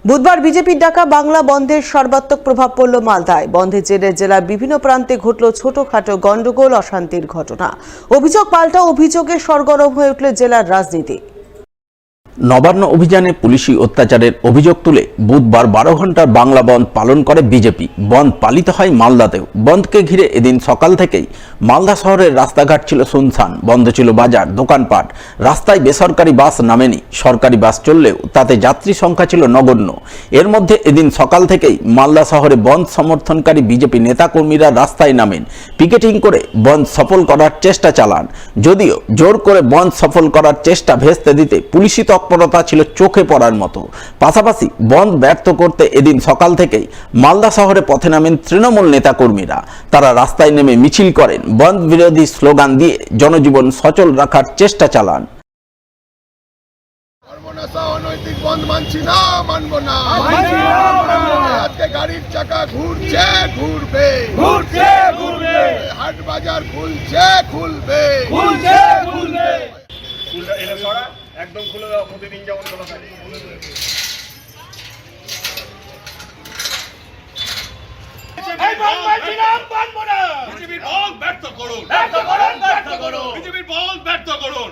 বুধবার বিজেপির ডাকা বাংলা বন্ধের সর্বাত্মক প্রভাব পড়ল মালদায়। বন্ধের জেরে জেলার বিভিন্ন প্রান্তে ঘটল ছোটখাটো গন্ডগোল, অশান্তির ঘটনা। অভিযোগ পাল্টা অভিযোগে সরগরম হয়ে উঠল জেলার রাজনীতি। নবান্ন অভিযানে পুলিশি অত্যাচারের অভিযোগ তুলে বুধবার 12 ঘন্টার বাংলা বন্ধ পালন করে বিজেপি। বন্ধ পালিত হয় মালদাতেও। বন্ধকে ঘিরে এদিন সকাল থেকেই মালদা শহরের রাস্তাঘাট ছিল শুনশান। বন্ধ ছিল বাজার, দোকানপাট। রাস্তায় বেসরকারি বাস নামেনি। সরকারি বাস চললেও তাতে যাত্রী সংখ্যা ছিল নগণ্য। এর মধ্যে এদিন সকাল থেকেই মালদা শহরে বন্ধ সমর্থনকারী বিজেপি নেতাকর্মীরা রাস্তায় নামেন। পিকেটিং করে বন্ধ সফল করার চেষ্টা চালান। যদিও জোর করে বন্ধ সফল করার চেষ্টা ভেস্তে দিতে পুলিশি তৎপরতা ছিল চোখে পড়ার মতো। পাশাপাশি বন্ধ ব্যর্থ করতে এদিন সকাল থেকেই মালদা শহরে পথে নামেন তৃণমূল নেতাকর্মীরা। তারা রাস্তায় নেমে মিছিল করেন, বন্ধ বিরোধী স্লোগান দিয়ে জনজীবন সচল রাখার চেষ্টা চালান। অনৈতিক বন্ধ মানছি না, মানবো না। আজকে গাড়ির চাকা ঘুরছে, ঘুরবে, হাট বাজার খুলছে, খুলবে। একদম খুলে দাও, প্রতিদিন যেমন খোলা থাকে। বিজেপির বল ব্যর্থ করুন, বিজেপির বল ব্যর্থ করুন।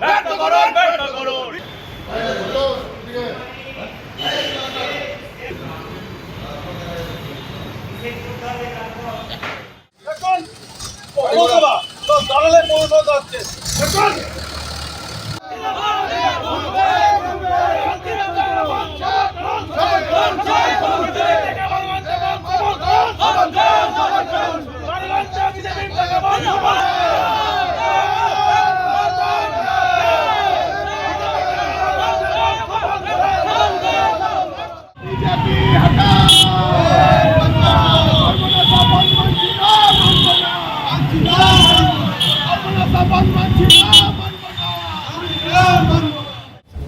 দাঁড়ালে পৌঁছ যাচ্ছে।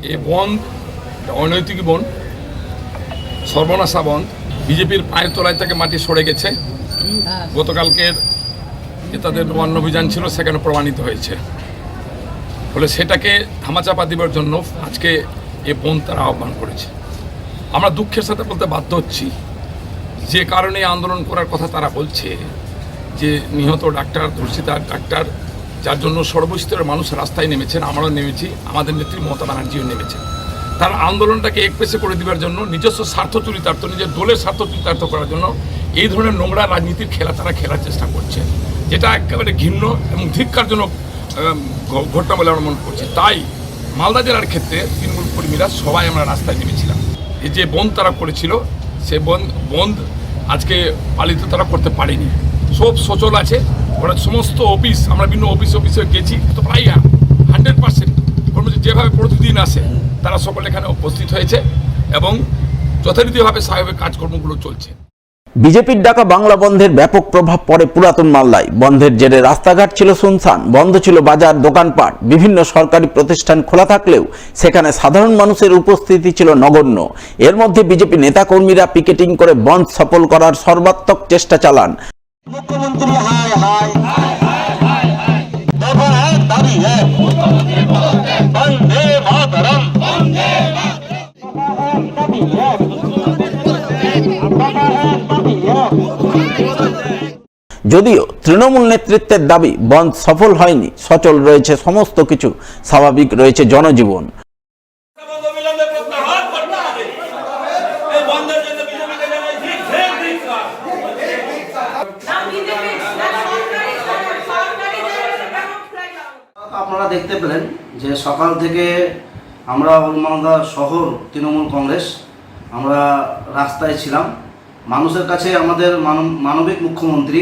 এই বন্ধ অনৈতিক বন্ধ, সর্বনাশা বন্ধ। বিজেপির পায়ের তলায় থেকে মাটি সরে গেছে। গতকালকের যে তাদের নবান্ন অভিযান ছিল সেখানে প্রমাণিত হয়েছে। ফলে সেটাকে ধামাচাপা দেবার জন্য আজকে এই বন্ধ তারা আহ্বান করেছে। আমরা দুঃখের সাথে বলতে বাধ্য হচ্ছি, যে কারণে আন্দোলন করার কথা তারা বলছে, যে নিহত ডাক্তার, ধর্ষিতা ডাক্তার, যার জন্য সর্বস্তরের মানুষ রাস্তায় নেমেছেন, আমরাও নেমেছি, আমাদের নেত্রী মমতা ব্যানার্জিও নেমেছেন। তার আন্দোলনটাকে একপেশে করে দেওয়ার জন্য, নিজস্ব স্বার্থ চরিতার্থ, নিজের দলের স্বার্থ চরিতার্থ করার জন্য এই ধরনের নোংরা রাজনীতির খেলা তারা খেলার চেষ্টা করছে, যেটা একেবারে ঘৃণ্য এবং ধিক্কারজনক ঘটনা বলে আমরা মনে করছি। তাই মালদা জেলার ক্ষেত্রে তৃণমূল কর্মীরা সবাই আমরা রাস্তায় নেমেছিলাম। এই যে বন্ধ তারা করেছিল, সে বন্ধ আজকে পালিত তারা করতে পারেনি। সব সচল আছে। ওরা সমস্ত অফিস, আমরা বিভিন্ন অফিসে গেছি, তো প্রায় 100% কর্মচারী যেভাবে প্রতিদিন আসে তারা সকলে এখানে উপস্থিত হয়েছে এবং যথারীতিভাবে স্বাভাবিক কাজকর্মগুলো চলছে। বিজেপির ডাকা বাংলা বন্ধের ব্যাপক প্রভাব পড়ে পুরাতন মালদায়। বন্ধের জেরে রাস্তাঘাট ছিল শুনশান। বন্ধ ছিল বাজার, দোকানপাট। বিভিন্ন সরকারি প্রতিষ্ঠান খোলা থাকলেও সেখানে সাধারণ মানুষের উপস্থিতি ছিল নগণ্য। এর মধ্যে বিজেপি নেতাকর্মীরা পিকেটিং করে বন্ধ সফল করার সর্বাত্মক চেষ্টা চালান। মুখ্যমন্ত্রী হায় হায় দেখো এক দাবি এক বন্দে মাতরম, যদিও তৃণমূল নেতৃত্বের দাবি বন্ধ সফল হয়নি, সচল রয়েছে সমস্ত কিছু, স্বাভাবিক রয়েছে জনজীবন। আপনারা দেখতে পেলেন যে সকাল থেকে আমরা মালদা শহর তৃণমূল কংগ্রেস আমরা রাস্তায় ছিলাম। মানুষের কাছে আমাদের মানবিক মুখ্যমন্ত্রী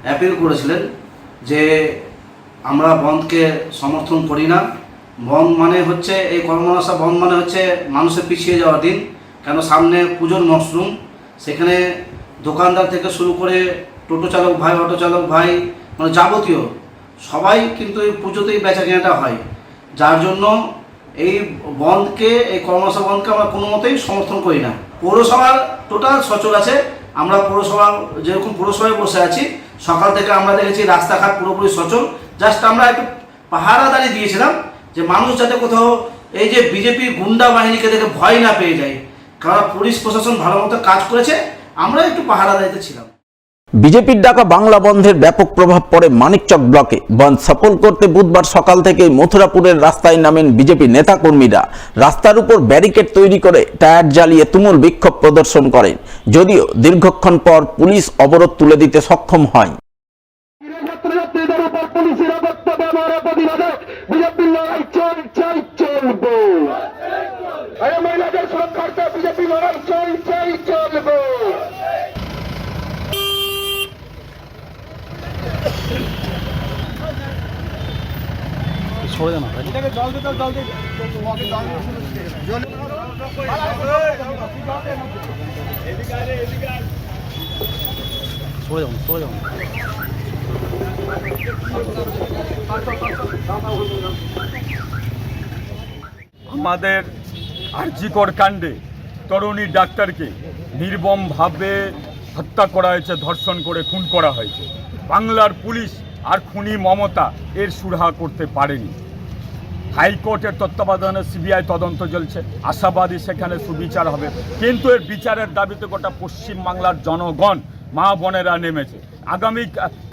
অ্যাপিল করেছিলেন যে আমরা বন্ধকে সমর্থন করি না। বন্ধ মানে হচ্ছে, এই কর্মনাশা বন্ধ মানে হচ্ছে মানুষের পিছিয়ে যাওয়ার দিন। কেন সামনে পুজোর মরশুম, সেখানে দোকানদার থেকে শুরু করে টোটো চালক ভাই, অটো চালক ভাই, মানে যাবতীয় সবাই কিন্তু এই পুজোতেই বেচা কেনাটা হয়। যার জন্য এই বন্ধকে, এই কর্মশালা বন্ধকে আমরা কোনো মতেই সমর্থন করি না। পৌরসভার টোটাল সচল আছে। আমরা পৌরসভা যেরকম পৌরসভায় বসে আছি, সকাল থেকে আমরা দেখেছি রাস্তাঘাট পুরোপুরি সচল। জাস্ট আমরা একটু পাহারাদারি দিয়েছিলাম যে মানুষ যাতে কোথাও এই যে বিজেপির গুন্ডা বাহিনীকে দেখে ভয় না পেয়ে যায়, কারণ পুলিশ প্রশাসন ভালো মতো কাজ করেছে, আমরা একটু পাহারা দায়িত্বে ছিলাম। বিজেপির ডাকা বাংলা বন্ধের ব্যাপক প্রভাব পড়ে মানিকচক ব্লকে। বন্ধ সফল করতে বুধবার সকাল থেকেই মথুরাপুরের রাস্তায় নামেন বিজেপি নেতাকর্মীরা। রাস্তার উপর ব্যারিকেড তৈরি করে টায়ার জ্বালিয়ে তুমুল বিক্ষোভ প্রদর্শন করেন, যদিও দীর্ঘক্ষণ পর পুলিশ অবরোধ তুলে দিতে সক্ষম হয়। আমাদের আরজিকর কাণ্ডে তরুণী ডাক্তারকে নির্মমভাবে হত্যা করা হয়েছে, ধর্ষণ করে খুন করা হয়েছে। বাংলার পুলিশ আর খুনি মমতা এর সুরাহা করতে পারেনি। হাইকোর্টের তত্ত্বাবধানে সিবিআই তদন্ত চলছে, আশাবাদী সেখানে সুবিচার হবে, কিন্তু এর বিচারের দাবিতে গোটা পশ্চিমবাংলার জনগণ মা বোনেরা নেমেছে। আগামী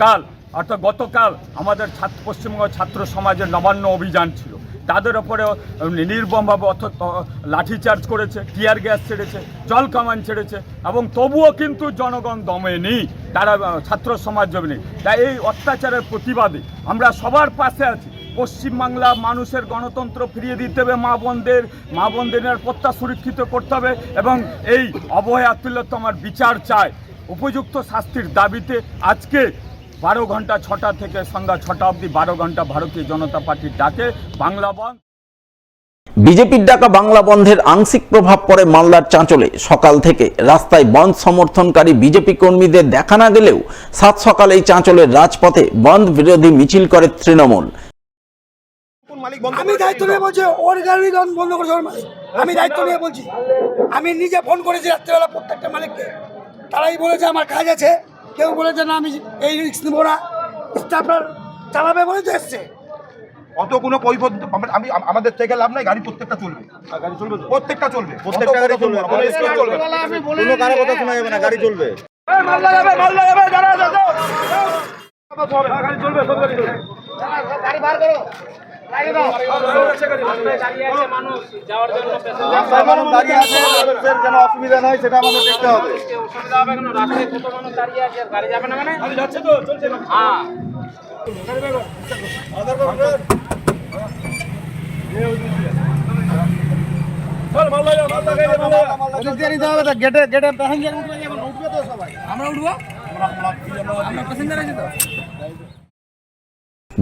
কাল অর্থাৎ গতকাল আমাদের পশ্চিমবঙ্গ ছাত্র সমাজের নবান্ন অভিযান ছিল, তাদের ওপরে নির্মমভাবে লাঠিচার্জ করেছে, টিয়ার গ্যাস ছেড়েছে, জল কামান ছেড়েছে, এবং তবুও কিন্তু জনগণ দমেনি, তারা ছাত্র সমাজ জমেনি। তাই এই অত্যাচারের প্রতিবাদে আমরা সবার পাশে আছি। পশ্চিমবাংলা মানুষের গণতন্ত্র ফিরিয়ে দিতে হবে, মা বোনদের নিরাপত্তা সুরক্ষিত করতে হবে, এবং এই অবহেলা তিলোত্তমার বিচার চায়। উপযুক্ত শাস্তির দাবিতে আজকে 12 ঘন্টা 6টা থেকে সন্ধ্যা 6টা অবধি 12 ঘন্টা ভারতীয় জনতা পার্টির ডাকে বাংলা বন্ধ। বিজেপির ডাকা বাংলা বন্ধের আংশিক প্রভাব পড়ে মালদার চাঁচলে। সকাল থেকে রাস্তায় বন্ধ সমর্থনকারী বিজেপি কর্মীদের দেখা না গেলেও সাত সকালেই চাঁচলের রাজপথে বন্ধ বিরোধী মিছিল করে তৃণমূল। আমি দায়িত্ব নিয়ে বলছি, ওর গাড়ি বন্ধ করেছে ওর মালিক। আমি দায়িত্ব নিয়ে বলছি, আমি নিজে ফোন করেছি রাত্রেবেলা প্রত্যেকটা মালিককে, তারাই বলেছে আমার কাজ আছে, কেউ বলেছে না আমি এই রিস্ক নেবো না, স্টাফরা চালাবে বলে তো এসছে। অত কোনো কৈফত আমি আমাদের থেকে লাভ নাই, গাড়ি প্রত্যেকটা চলবে, প্রত্যেকটা চলবে, প্রত্যেকটা গাড়ি চলবে, কোনো কারো কথা শোনা যাবে না, গাড়ি চলবে। যেন অসুবিধা নয় সেটা আমাদের দেখতে হবে।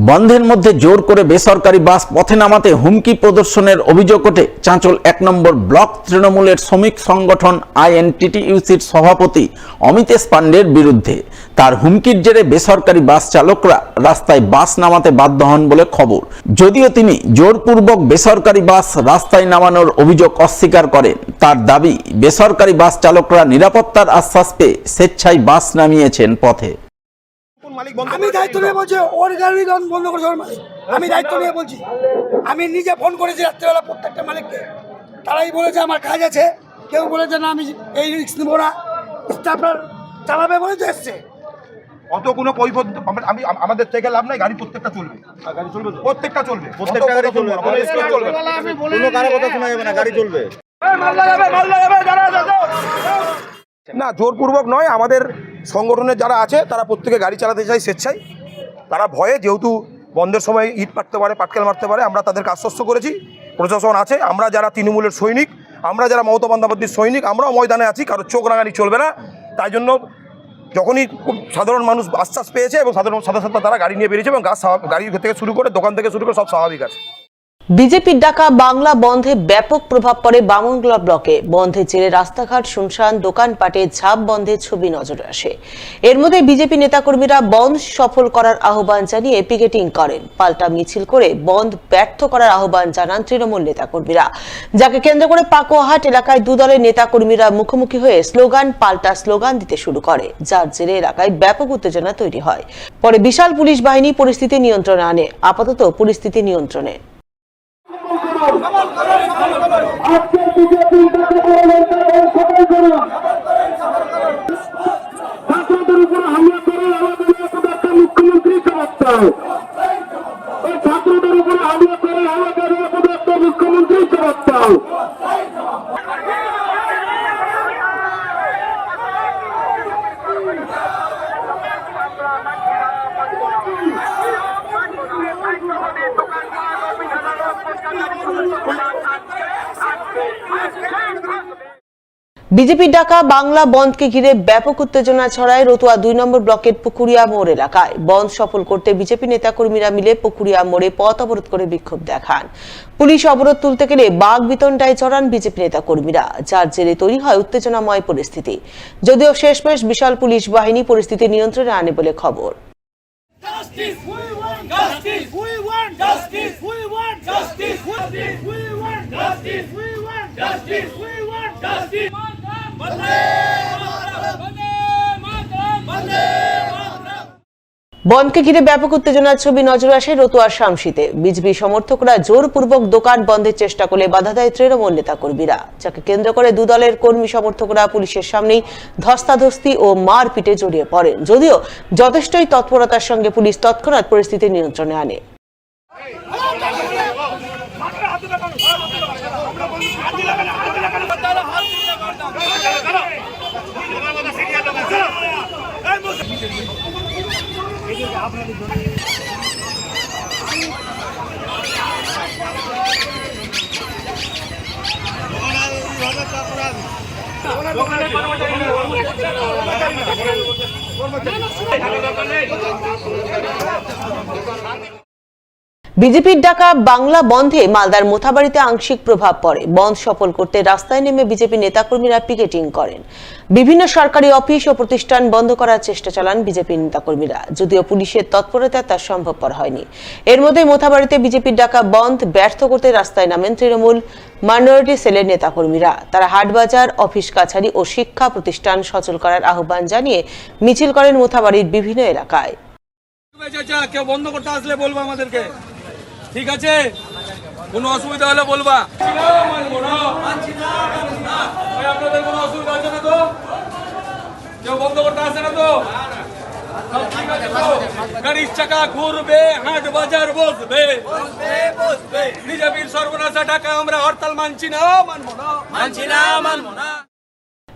বন্ধের মধ্যে জোর করে বেসরকারি বাস পথে নামাতে হুমকি প্রদর্শনের অভিযোগ ওঠে চাঁচল 1 নম্বর ব্লক তৃণমূলের শ্রমিক সংগঠন INTTUCর সভাপতি অমিতেশ পাণ্ডের বিরুদ্ধে। তার হুমকির জেরে বেসরকারি বাস চালকরা রাস্তায় বাস নামাতে বাধ্য হন বলে খবর, যদিও তিনি জোরপূর্বক বেসরকারি বাস রাস্তায় নামানোর অভিযোগ অস্বীকার করেন। তার দাবি, বেসরকারি বাস চালকরা নিরাপত্তার আশ্বাস পেয়ে স্বেচ্ছায় বাস নামিয়েছেন পথে। আমি দায়িত্ব নিয়ে বলছি, ওর গাড়ি বন্ধ করেছে ওর মালিক। আমি দায়িত্ব নিয়ে বলছি, আমি নিজে ফোন করেছি রাত্রেবেলা প্রত্যেকটা মালিককে, তারাই বলেছে আমার কাজ আছে, কেউ বলেছে না আমি এই রিস্ক নেবো না, স্টাফরা চালাবে বলে তো এসছে। অত কোনো কৈফত আমি আমাদের থেকে লাভ নাই, গাড়ি প্রত্যেকটা চলবে, গাড়ি চলবে, প্রত্যেকটা চলবে, প্রত্যেকটা গাড়ি চলবে, কোনো কারো কথা শোনা যাবে না, গাড়ি চলবে। না, জোরপূর্বক নয়, আমাদের সংগঠনের যারা আছে তারা প্রত্যেকে গাড়ি চালাতে চায় স্বেচ্ছায়। তারা ভয়ে, যেহেতু বন্ধের সময় ইট পাটতে পারে, পাটকেল মারতে পারে, আমরা তাদেরকে আশ্বস্ত করেছি, প্রশাসন আছে, আমরা যারা তৃণমূলের সৈনিক, আমরা যারা মমতা বন্দ্যোপাধ্যায়ের সৈনিক, আমরাও ময়দানে আছি, কারো চোখ রাঙানি চলবে না। তাই জন্য যখনই সাধারণ মানুষ আশ্বাস পেয়েছে এবং সাথে সাথে তারা গাড়ি নিয়ে বেরিয়েছে, এবং গাড়ি থেকে শুরু করে দোকান থেকে শুরু করে সব স্বাভাবিক আছে। বিজেপির ডাকা বাংলা বন্ধে ব্যাপক প্রভাব পড়ে বামনগোলা ব্লকে। বন্ধের জেরে রাস্তাঘাট শুনশান, দোকানপাটে ঝাঁপ বন্ধের ছবি নজরে আসে। এর মধ্যে বিজেপি নেতাকর্মীরা বন্ধ সফল করার আহ্বান জানিয়ে পিকেটিং করেন। পাল্টা মিছিল করে বন্ধ ব্যর্থ করার আহ্বান জানান তৃণমূল নেতাকর্মীরা, যাকে কেন্দ্র করে পাকুয়াহাট এলাকায় দুদলের নেতাকর্মীরা মুখোমুখি হয়ে স্লোগান পাল্টা স্লোগান দিতে শুরু করে, যার জেরে এলাকায় ব্যাপক উত্তেজনা তৈরি হয়। পরে বিশাল পুলিশ বাহিনী পরিস্থিতি নিয়ন্ত্রণে আনে। আপাতত পরিস্থিতি নিয়ন্ত্রণে। আজকের বিজেপির ডাকে সবাই করুন। ছাত্রদের উপরে হামলা করে আমাদের একটা মুখ্যমন্ত্রী চমৎকার। এই ছাত্রদের উপরে হামলা করে আমাদের একটা মুখ্যমন্ত্রী চমৎকার। বিজেপির ডাকা বাংলা বন্ধকে ঘিরে ব্যাপক উত্তেজনা ছড়ায় রতুয়া 2 নম্বর ব্লকের পুকুরিয়া মোড় এলাকায়। বন্ধ সফল করতে বিজেপি নেতাকর্মীরা মিলে পুকুরিয়া মোড়ে পথ অবরোধ করে বিক্ষোভ দেখান। পুলিশ অবরোধ তুলতে গেলে বাঘ বিতণ্ডায় চড়ান বিজেপি নেতাকর্মীরা, যার জেরে তৈরি হয় উত্তেজনাময় পরিস্থিতি। যদিও শেষমেশ বিশাল পুলিশ বাহিনী পরিস্থিতি নিয়ন্ত্রণে আনে বলে খবর। Justice! We want justice! We want justice! We want justice! We want justice! We want justice! We want justice! Bande Mataram! Bande Mataram! Bande Mataram! বনকে ঘিরে ব্যাপক উত্তেজনার ছবি নজরে আসে রতুয়ার শামসিতে। বিজেপি সমর্থকরা জোরপূর্বক দোকান বন্ধের চেষ্টা করলে বাধা দেয় তৃণমূল নেতাকর্মীরা, যাকে কেন্দ্র করে দু দলের কর্মী সমর্থকরা পুলিশের সামনেই ধস্তাধস্তি ও মারপিটে জড়িয়ে পড়েন। যদিও যথেষ্টই তৎপরতার সঙ্গে পুলিশ তৎক্ষণাৎ পরিস্থিতি নিয়ন্ত্রণে আনে। বিজেপির ডাকা বাংলা বন্ধে মালদার মোথাবাড়িতে আংশিক প্রভাব পড়ে। বন্ধ সফল করতে রাস্তায় নেমে বিজেপি নেতাকর্মীরা পিকেটিং করেন। বিভিন্ন সরকারি অফিস ও প্রতিষ্ঠান বন্ধ করার চেষ্টা চালান বিজেপি নেতাকর্মীরা, যদিও পুলিশের তৎপরতায় তা সম্ভবপর হয়নি। এর মধ্যে মোথাবাড়িতে বিজেপির ডাকা বন্ধ ব্যর্থ করতে রাস্তায় নামেন তৃণমূল মাইনরিটি সেলের নেতাকর্মীরা। তারা হাটবাজার, অফিস কাছারি ও শিক্ষা প্রতিষ্ঠান সচল করার আহ্বান জানিয়ে মিছিল করেন মোথাবাড়ির বিভিন্ন এলাকায়। কেউ বন্ধ করতে আসলে বলবো আমাদেরকে, ঠিক আছে? কোনো অসুবিধা হলে বলবা। আপনাদের কোনো অসুবিধা হচ্ছে না তো? কেউ বন্ধ করতে আসে না তো? গাড়ির চাকা ঘুরবে, হাট বাজার বসবে, বিজেপির সর্বনাশা টাকা আমরা হরতাল মানছি না, মানবো না, মানছি না, মানবো না।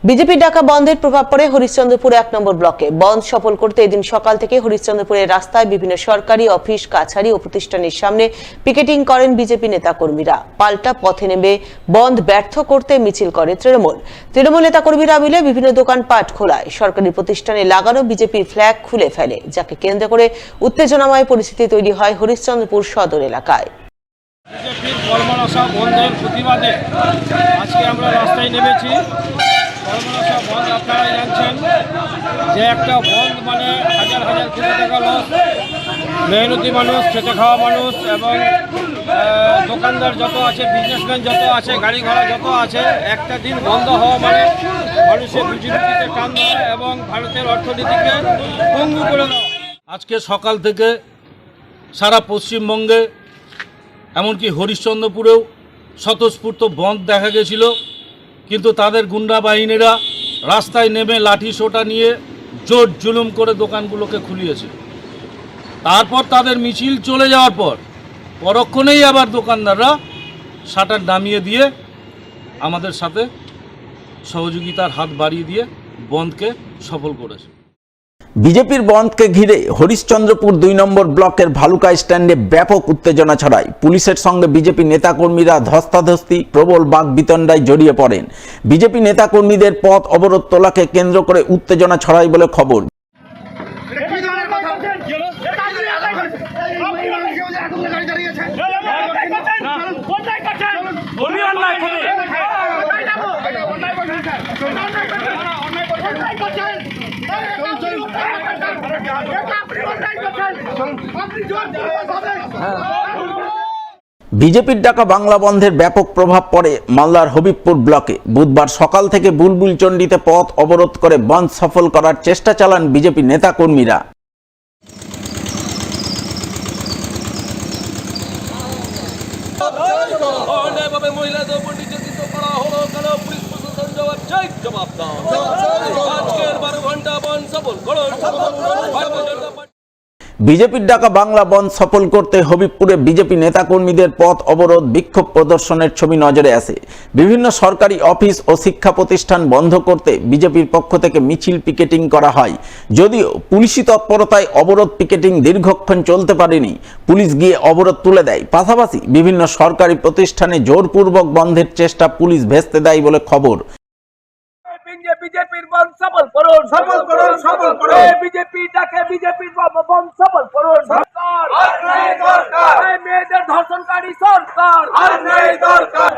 বিজেপির ডাকা বন্ধের প্রভাব পড়ে হরিশ্চন্দ্রপুর 1 নম্বর ব্লকে। বন্ধ সফল করতে এদিন সকাল থেকে হরিশ্চন্দ্রপুরের রাস্তায় বিভিন্ন সরকারি অফিস, কাছারি ও প্রতিষ্ঠানের সামনে পিকেটিং করেন বিজেপি নেতাকর্মীরা। পাল্টা পথে নেমে বন্ধ ব্যর্থ করতে মিছিল করে তৃণমূল নেতাকর্মীরা মিলে বিভিন্ন দোকানপাট খোলায়। সরকারি প্রতিষ্ঠানে লাগানো বিজেপির ফ্ল্যাগ খুলে ফেলে, যাকে কেন্দ্র করে উত্তেজনাময় পরিস্থিতি তৈরি হয় হরিশ্চন্দ্রপুর সদর এলাকায়। বিজেপির কর্মনাশা বন্ধের প্রতিবাদে আজকে আমরা রাস্তায় নেমেছি। কর্মনাশা বন্ধ আপনারা জানছেন যে একটা বন্ধ মানে হাজার হাজার কোটি টাকা লস। মেহনতি মানুষ, খেটে খাওয়া মানুষ এবং দোকানদার যত আছে, বিজনেসম্যান যত আছে, গাড়ি ঘোড়া যত আছে, একটা দিন বন্ধ হওয়া মানে মানুষের রুজিরুটিতে টান দেওয়া এবং ভারতের অর্থনীতিকে পঙ্গু করে দেওয়া। আজকে সকাল থেকে সারা পশ্চিমবঙ্গে এমনকি হরিশ্চন্দ্রপুরেও স্বতঃস্ফূর্ত বন্ধ দেখা গেছিল, কিন্তু তাদের গুন্ডা বাহিনীরা রাস্তায় নেমে লাঠি সোটা নিয়ে জোর জুলুম করে দোকানগুলোকে খুলিয়েছে। তারপর তাদের মিছিল চলে যাওয়ার পর পরক্ষণেই আবার দোকানদাররা শাটার নামিয়ে দিয়ে আমাদের সাথে সহযোগিতার হাত বাড়িয়ে দিয়ে বন্ধকে সফল করেছে। বিজেপির বন্ধকে ঘিরে হরিশ্চন্দ্রপুর 2 নম্বর ব্লকের ভালুকা স্ট্যান্ডে ব্যাপক উত্তেজনা ছড়ায়। পুলিশের সঙ্গে বিজেপি নেতাকর্মীরা ধস্তাধস্তি, প্রবল বাকবিতণ্ডায় জড়িয়ে পড়েন। বিজেপি নেতাকর্মীদের পথ অবরোধ তোলাকে কেন্দ্র করে উত্তেজনা ছড়ায় বলে খবর। বিজেপির ডাকা বাংলা বন্ধের ব্যাপক প্রভাব পড়ে মালদার হবিবপুর ব্লকে। বুধবার সকাল থেকে বুলবুল চণ্ডীতে পথ অবরোধ করে বন্ধ সফল করার চেষ্টা চালান বিজেপি নেতাকর্মীরা। মহিলা করা হলো কেন? পুলিশ প্রশাসন জবাব চাই, জবাব দাও। আজকের 12 ঘন্টা বন্ধ সফল করো। বিজেপির ডাকা বাংলা বন্ধ সফল করতে হবিবপুরে বিজেপি নেতাকর্মীদের পথ অবরোধ বিক্ষোভ প্রদর্শনের ছবি নজরে আসে। বিভিন্ন সরকারি অফিস ও শিক্ষা প্রতিষ্ঠান বন্ধ করতে বিজেপির পক্ষ থেকে মিছিল পিকেটিং করা হয়। যদিও পুলিশি তৎপরতায় অবরোধ পিকেটিং দীর্ঘক্ষণ চলতে পারেনি, পুলিশ গিয়ে অবরোধ তুলে দেয়। পাশাপাশি বিভিন্ন সরকারি প্রতিষ্ঠানে জোরপূর্বক বন্ধের চেষ্টা পুলিশ ভেস্তে দেয় বলে খবর। বিজেপির বন্ধ সফল করুন, সফল করুন, সফল করুন। বিজেপি ডাকে বিজেপির বন্ধ সফল করুন। সরকার আর নেই দরকার, এই মেয়েদের ধর্ষণকারী সরকার আর নেই দরকার।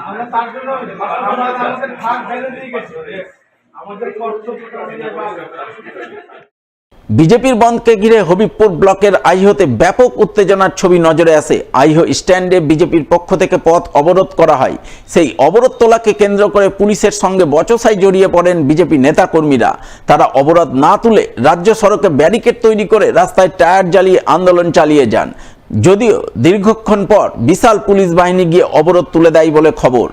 আমরা তার জন্য আমাদের ভাগ ফেলে দিয়ে গেছি, আমাদের কর্তব্যটা। বিজেপির বন্ধকে ঘিরে হবিবপুর ব্লকের আইহোতে ব্যাপক উত্তেজনার ছবি নজরে আসে। আইহো স্ট্যান্ডে বিজেপির পক্ষ থেকে পথ অবরোধ করা হয়। সেই অবরোধ তোলাকে কেন্দ্র করে পুলিশের সঙ্গে বচসায় জড়িয়ে পড়েন বিজেপি নেতাকর্মীরা। তারা অবরোধ না তুলে রাজ্য সড়কে ব্যারিকেড তৈরি করে রাস্তায় টায়ার জ্বালিয়ে আন্দোলন চালিয়ে যান। যদিও দীর্ঘক্ষণ পর বিশাল পুলিশ বাহিনী গিয়ে অবরোধ তুলে দেয় বলে খবর।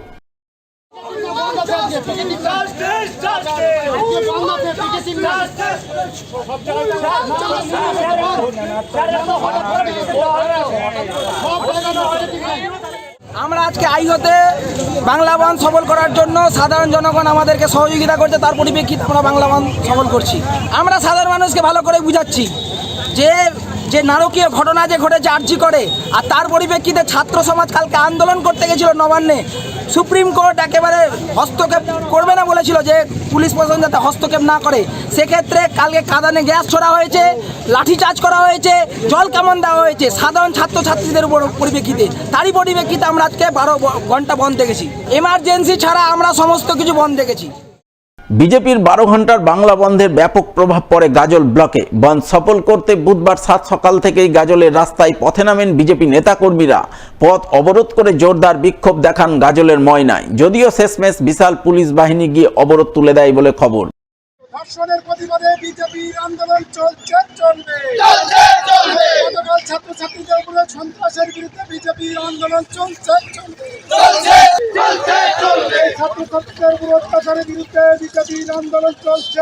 আমরা আজকে আইহোতে বাংলা বন্ধ সফল করার জন্য সাধারণ জনগণ আমাদেরকে সহযোগিতা করছে, তার পরিপ্রেক্ষিতে আমরা বাংলা বন্ধ সফল করছি। আমরা সাধারণ মানুষকে ভালো করে বুঝাচ্ছি যে নারকীয় ঘটনা যে ঘটেছে আরজি করে, আর তার পরিপ্রেক্ষিতে ছাত্র সমাজ কালকে আন্দোলন করতে গেছিল নবান্নে। সুপ্রিম কোর্ট একেবারে হস্তক্ষেপ করবে না বলেছিল, যে পুলিশ প্রশাসন যাতে হস্তক্ষেপ না করে। সেক্ষেত্রে কালকে কাঁদানে গ্যাস ছোড়া হয়েছে, লাঠিচার্জ করা হয়েছে, জল কামান দেওয়া হয়েছে সাধারণ ছাত্রছাত্রীদের উপর পরিপ্রেক্ষিতে। তারই পরিপ্রেক্ষিতে আমরা আজকে 12 ঘন্টা বন্ধ দেখেছি। এমার্জেন্সি ছাড়া আমরা সমস্ত কিছু বন্ধ দেখেছি। বিজেপির 12 ঘন্টার বাংলা বন্ধের ব্যাপক প্রভাব পড়ে গাজল ব্লকে। বন্ধ সফল করতে বুধবার 7 সকাল থেকেই গাজলের রাস্তায় পথে নামেন বিজেপি নেতাকর্মীরা। পথ অবরোধ করে জোরদার বিক্ষোভ দেখান গাজলের ময়নায়। যদিও শেষমেশ বিশাল পুলিশ বাহিনী গিয়ে অবরোধ তুলে দেয় বলে খবর। ধর্ষণের প্রতিবাদে বিজেপির আন্দোলন চলবে। গতকাল ছাত্রছাত্রীদের উপরে সন্ত্রাসের বিরুদ্ধে বিজেপির আন্দোলন চলছে। ছাত্রছাত্রীদের উপর অত্যাচারের বিরুদ্ধে বিজেপির আন্দোলন চলছে।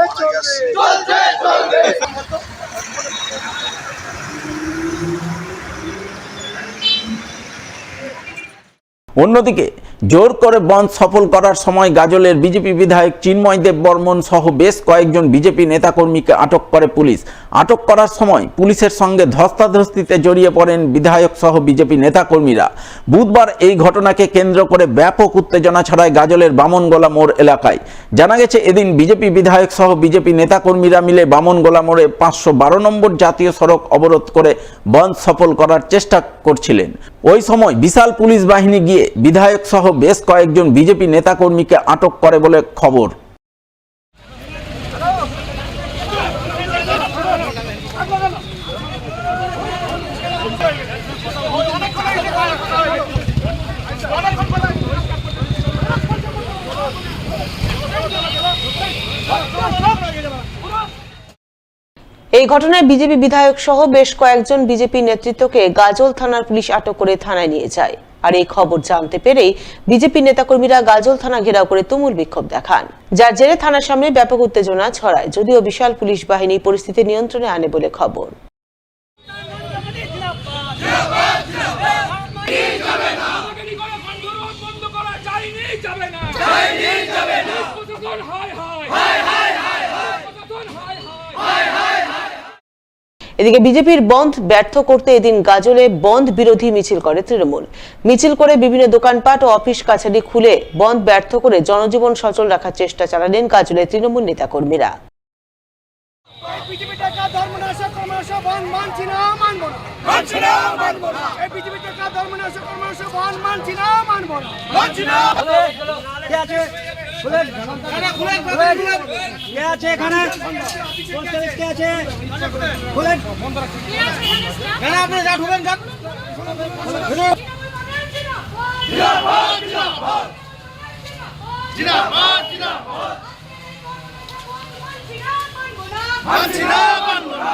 অন্যদিকে জোর করে বন্ধ সফল করার সময় গাজলের বিজেপি বিধায়ক চিন্ময় দেব বর্মন সহ বেশ কয়েকজন বিজেপি নেতাকর্মীকে আটক করে পুলিশ। আটক করার সময় পুলিশের সঙ্গে ধস্তাধস্তিতে জড়িয়ে পড়েন বিধায়ক সহ বিজেপি নেতাকর্মীরা। বুধবার এই ঘটনাকে কেন্দ্র করে ব্যাপক উত্তেজনা ছড়ায় গাজলের বামনগোলা মোড় এলাকায়। জানা গেছে এদিন বিজেপি বিধায়ক সহ বিজেপি নেতাকর্মীরা মিলে বামনগোলা মোড়ে 512 নম্বর জাতীয় সড়ক অবরোধ করে বন্ধ সফল করার চেষ্টা করছিলেন। ওই সময় বিশাল পুলিশ বাহিনী গিয়ে বিধায়ক সহ বেশ কয়েকজন বিজেপি নেতাকর্মীকে আটক করে বলে খবর। এই ঘটনায় বিজেপি বিধায়ক সহ বেশ কয়েকজন বিজেপি নেতৃত্বকে গাজল থানার পুলিশ আটক করে থানায় নিয়ে যায়। আর এই খবর জানতে পেরেই বিজেপি নেতাকর্মীরা গাজল থানা ঘেরাও করে তুমুল বিক্ষোভ দেখান, যার জেরে থানার সামনে ব্যাপক উত্তেজনা ছড়ায়। যদিও বিশাল পুলিশ বাহিনী পরিস্থিতি নিয়ন্ত্রণে আনে বলে খবর। এদিকে বিজেপির বন্ধ ব্যর্থ করতে এদিন গাজলে বন্ধ বিরোধী মিছিল করে তৃণমূল। মিছিল করে বিভিন্ন দোকানপাট ও অফিস কাছারি খুলে বন্ধ ব্যর্থ করে জনজীবন সচল রাখার চেষ্টা চালালেন গাজলের তৃণমূল নেতাকর্মীরা। মানছি না মানব না